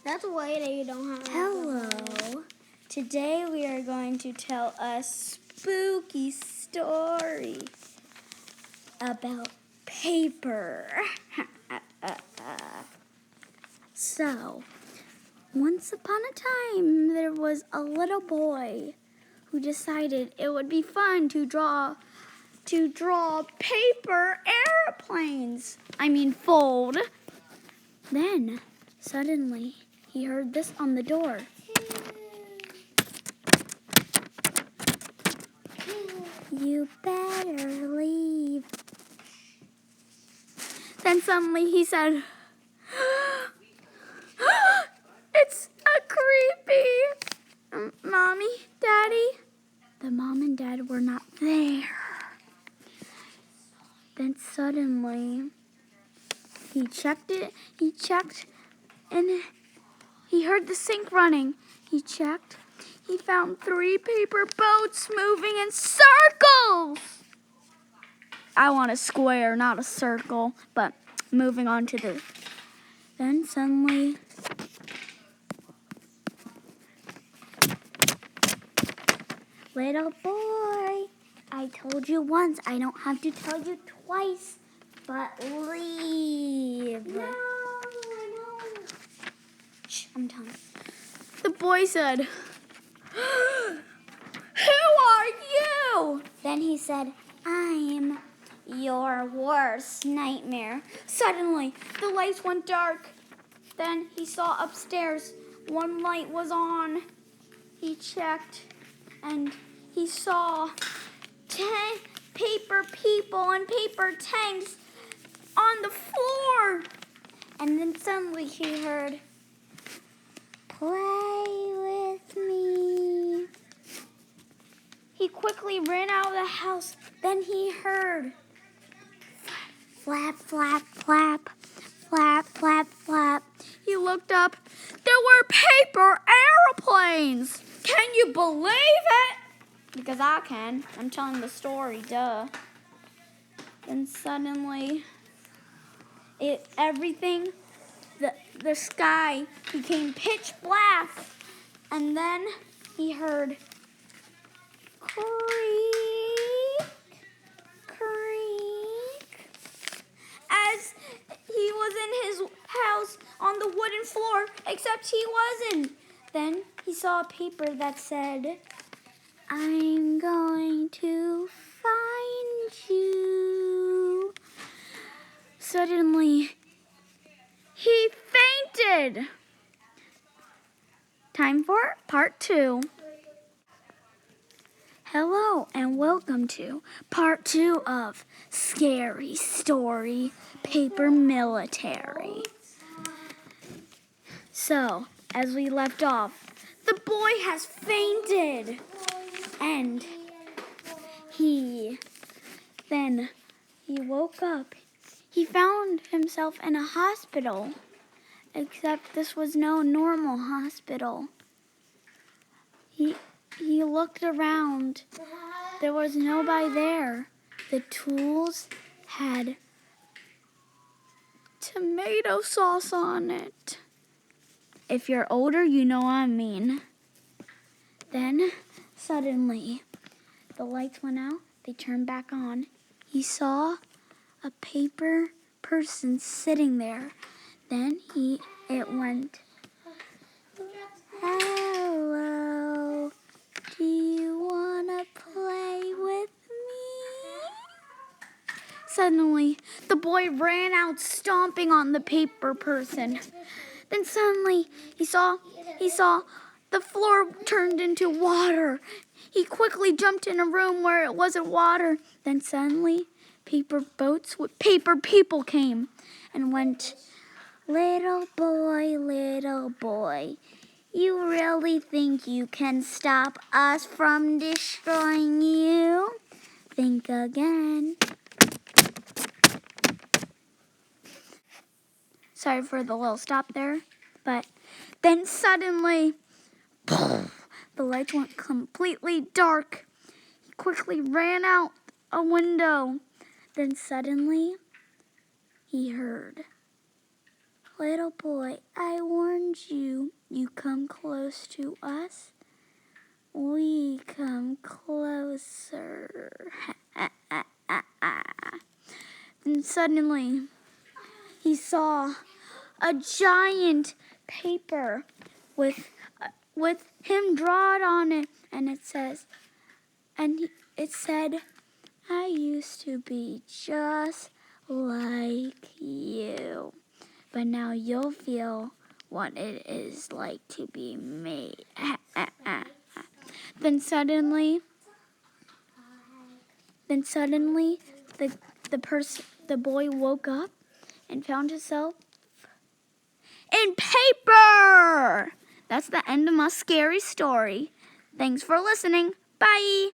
That's why they don't have. Hello. Today we are going to tell a spooky story about paper. So, once upon a time, there was a little boy who decided it would be fun to draw paper airplanes. Fold. Then, suddenly, he heard this on the door. You better leave. Then suddenly he said, it's a creepy. Mommy, Daddy. The mom and dad were not there. Then suddenly he checked, and he heard the sink running. He checked. He found 3 paper boats moving in circles. I want a square, not a circle, but moving on to the... Then suddenly... Little boy, I told you once, I don't have to tell you twice, but leave. No, I know. Shh, I'm telling. The boy said, who are you? Then he said, I'm your worst nightmare. Suddenly, the lights went dark. Then he saw upstairs, one light was on. He checked, and he saw 10 paper people and paper tanks on the floor. And then suddenly he heard, play with me. He quickly ran out of the house. Then he heard, flap, flap, flap, flap, flap, flap. He looked up. There were paper airplanes. Can you believe it? Because I can. I'm telling the story, duh. Then suddenly, the sky became pitch black. And then he heard, creak, creak, as he was in his house on the wooden floor, except he wasn't. Then he saw a paper that said, I'm going to find you. Suddenly, he fainted. Time for part 2. Hello and welcome to part 2 of Scary Story Paper Military. So, as we left off, the boy has fainted. And he woke up. He found himself in a hospital, except this was no normal hospital. He looked around. There was nobody there. The tools had tomato sauce on it. If you're older, you know what I mean. Then, suddenly, the lights went out. They turned back on. He saw a paper person sitting there. Then it went, hello, do you want to play with me? Suddenly, the boy ran out stomping on the paper person. Then suddenly, he saw the floor turned into water. He quickly jumped in a room where it wasn't water. Then suddenly, paper boats with paper people came and went, little boy, you really think you can stop us from destroying you? Think again. Sorry for the little stop there, but then suddenly, the lights went completely dark. He quickly ran out a window. Then suddenly, he heard, Little boy, I warned you. You come close to us, we come closer. Then suddenly, he saw a giant paper with him drawn on it, and it said, I used to be just like you, but now you'll feel what it is like to be me. Then suddenly, the boy woke up and found himself in paper. That's the end of my scary story. Thanks for listening. Bye.